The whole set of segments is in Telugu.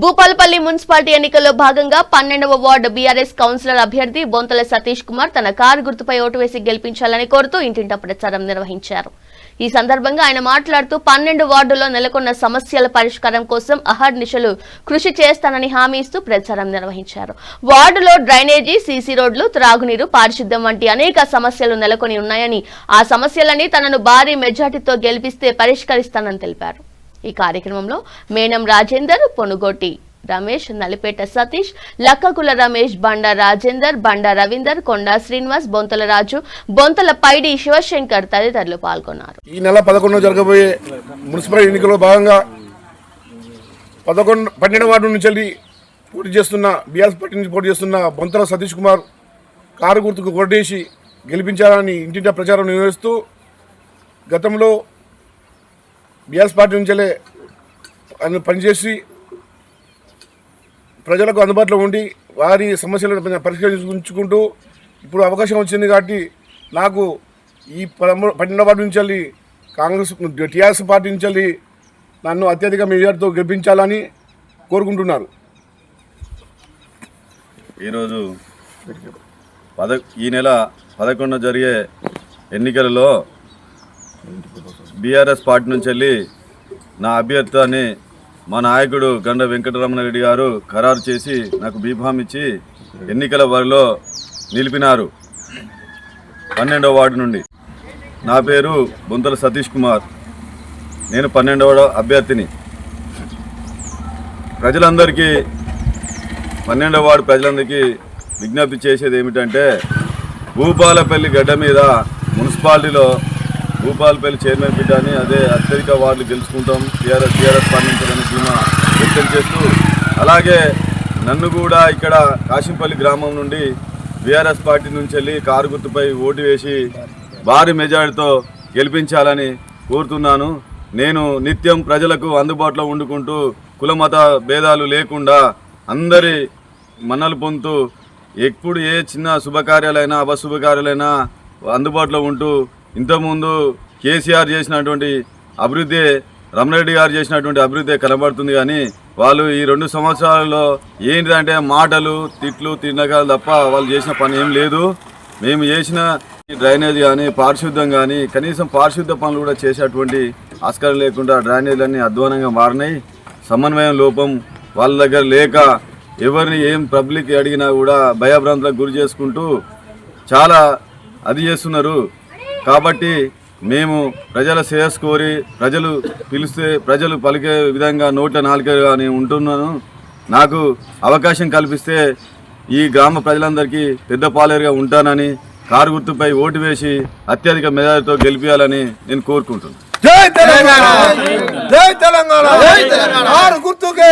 భూపాలపల్లి మున్సిపాలిటీ ఎన్నికల్లో భాగంగా 12వ వార్డు బీఆర్ఎస్ కౌన్సిలర్ అభ్యర్థి బొంతల సతీష్ కుమార్ తన కారు గుర్తుపై ఓటు వేసి గెలిపించాలని కోరుతూ ఇంటింటా ప్రచారం నిర్వహించారు. ఈ సందర్భంగా ఆయన మాట్లాడుతూ 12 వార్డుల్లో నెలకొన్న సమస్యల పరిష్కారం కోసం అహర్నిశలు కృషి చేస్తానని హామీ ఇస్తూ ప్రచారం నిర్వహించారు. వార్డులో డ్రైనేజీ, సీసీ రోడ్లు, త్రాగునీరు, పారిశుద్ధ్యం వంటి అనేక సమస్యలు నెలకొని ఉన్నాయని, ఆ సమస్యలన్నీ తనను భారీ మెజార్టీతో గెలిపిస్తే పరిష్కరిస్తానని తెలిపారు. ఈ కార్యక్రమంలో మేనం రాజేందర్, పొనుగోటి రమేష్, నలిపేట సతీష్, లక్కకుల రమేష్, బండా రాజేందర్, బండా రవీందర్, కొండా శ్రీనివాస్, బొంతల రాజు, బొంతల పైడి శివశంకర్ తదితరులు పాల్గొన్నారు. ఈ నెల 11 జరగబోయే మున్సిపల్ ఎన్నికల్లో భాగంగా 12వ వార్డు నుంచి పోటీ చేస్తున్న బీఆర్ఎస్ పార్టీ నుంచి పోటీ చేస్తున్న బొంతల సతీష్ కుమార్ కారు గుర్తుకు ఓటేసి గెలిపించాలని ఇంటింటా ప్రచారం నిర్వహిస్తూ గతంలో బీఆర్ఎస్ పార్టీ నుంచే పనిచేసి ప్రజలకు అందుబాటులో ఉండి వారి సమస్యలను పరిష్కరించుకుంటూ ఇప్పుడు అవకాశం వచ్చింది కాబట్టి నాకు ఈ 12వ వార్డు నుంచి కాంగ్రెస్ టీఆర్ఎస్ పార్టీ నుంచి నన్ను అత్యధిక మెజార్టీతో గెలిపించాలని కోరుకుంటున్నారు. ఈరోజు ఈ నెల 11 జరిగే ఎన్నికలలో బీఆర్ఎస్ పార్టీ నుంచి నా అభ్యర్థిని మా నాయకుడు గండ వెంకటరమణారెడ్డి గారు ఖరారు చేసి నాకు బీఫామ్ ఇచ్చి ఎన్నికల బరిలో నిలిపినారు. 12వ వార్డు నుండి నా పేరు బొంతల సతీష్ కుమార్. నేను 12వ అభ్యర్థిని. ప్రజలందరికీ 12వ వార్డు ప్రజలందరికీ విజ్ఞప్తి చేసేది ఏమిటంటే, భూపాలపల్లి గడ్డ మీద మున్సిపాలిటీలో భూపాలపల్లి చైర్మన్ బిడ్డ అని అదే అత్యధిక వార్డులు గెలుచుకుంటాం, టీఆర్ఎస్ స్పందించాలని ధీమా వ్యక్తం చేస్తూ, అలాగే నన్ను కూడా ఇక్కడ కాశంపల్లి గ్రామం నుండి బీఆర్ఎస్ పార్టీ నుంచి వెళ్ళి కారు గుర్తుపై ఓటు వేసి భారీ మెజారిటీతో గెలిపించాలని కోరుతున్నాను. నేను నిత్యం ప్రజలకు అందుబాటులో వండుకుంటూ కులమత భేదాలు లేకుండా అందరి మన్నలు పొందుతూ ఎప్పుడు ఏ చిన్న శుభకార్యాలైనా అపశుభకార్యాలైనా అందుబాటులో ఉంటూ, ఇంతకుముందు కేసీఆర్ చేసినటువంటి అభివృద్ధి, రమణారెడ్డి గారు చేసినటువంటి అభివృద్ధి కనబడుతుంది. కానీ వాళ్ళు ఈ 2 సంవత్సరాలలో ఏంటంటే మాటలు, తిట్లు, తిన్నకాలు తప్ప వాళ్ళు చేసిన పని ఏం లేదు. మేము చేసిన డ్రైనేజ్ కానీ పారిశుద్ధ్యం కానీ కనీసం పారిశుద్ధ్య పనులు కూడా చేసేటువంటి ఆస్కారం లేకుండా డ్రైనేజీలన్నీ అధ్వానంగా మారినాయి. సమన్వయం లోపం వాళ్ళ దగ్గర లేక ఎవరిని ఏం పబ్లిక్ అడిగినా కూడా భయభ్రాంతులకు గురి చేసుకుంటూ చాలా అది చేస్తున్నారు. కాబట్టి మేము ప్రజల శ్రేయస్సు కోరి ప్రజలు పిలిస్తే ప్రజలు పలికే విధంగా నోట్ల నాలుకగా నేను ఉంటున్నాను. నాకు అవకాశం కల్పిస్తే ఈ గ్రామ ప్రజలందరికీ పెద్ద పాలేరుగా ఉంటానని, కారు గుర్తుపై ఓటు వేసి అత్యధిక మెజారిటీతో గెలిపించాలని నేను కోరుకుంటున్నాను. జై తెలంగాణ, జై తెలంగాణ, కారు గుర్తుకే,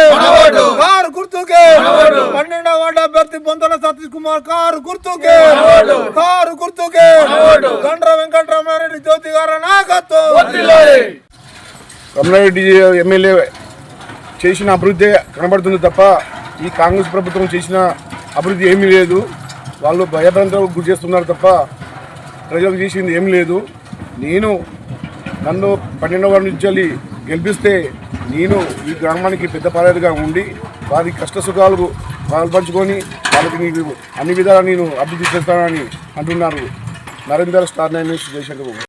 కారు గుర్తుకే, 12వ వార్డు అభ్యర్థి బొంతల సతీష్ కుమార్ కారు గుర్తుకే, కారు గుర్తుకే, గండ్ర వెంకటరమణారెడ్డి జ్యోతి గారి నాయకత్వం. రమణారెడ్డి ఎమ్మెల్యే చేసిన అభివృద్ధి కనబడుతుంది తప్ప ఈ కాంగ్రెస్ ప్రభుత్వం చేసిన అభివృద్ధి ఏమీ లేదు. వాళ్ళు భయభ్రాంతులకు గురి చేస్తున్నారు తప్ప ప్రజలకు చేసింది ఏం లేదు. నన్ను 12వ వార్డు నుంచి గెలిపిస్తే నేను ఈ గ్రామానికి పెద్ద పాలేరుగా ఉండి వారి కష్ట సుఖాలు పాల్పంచుకొని వాళ్ళకి అన్ని విధాలా నేను అభివృద్ధి చేస్తానని అంటున్నారు. Narender, Star 9 News, Jayashankar.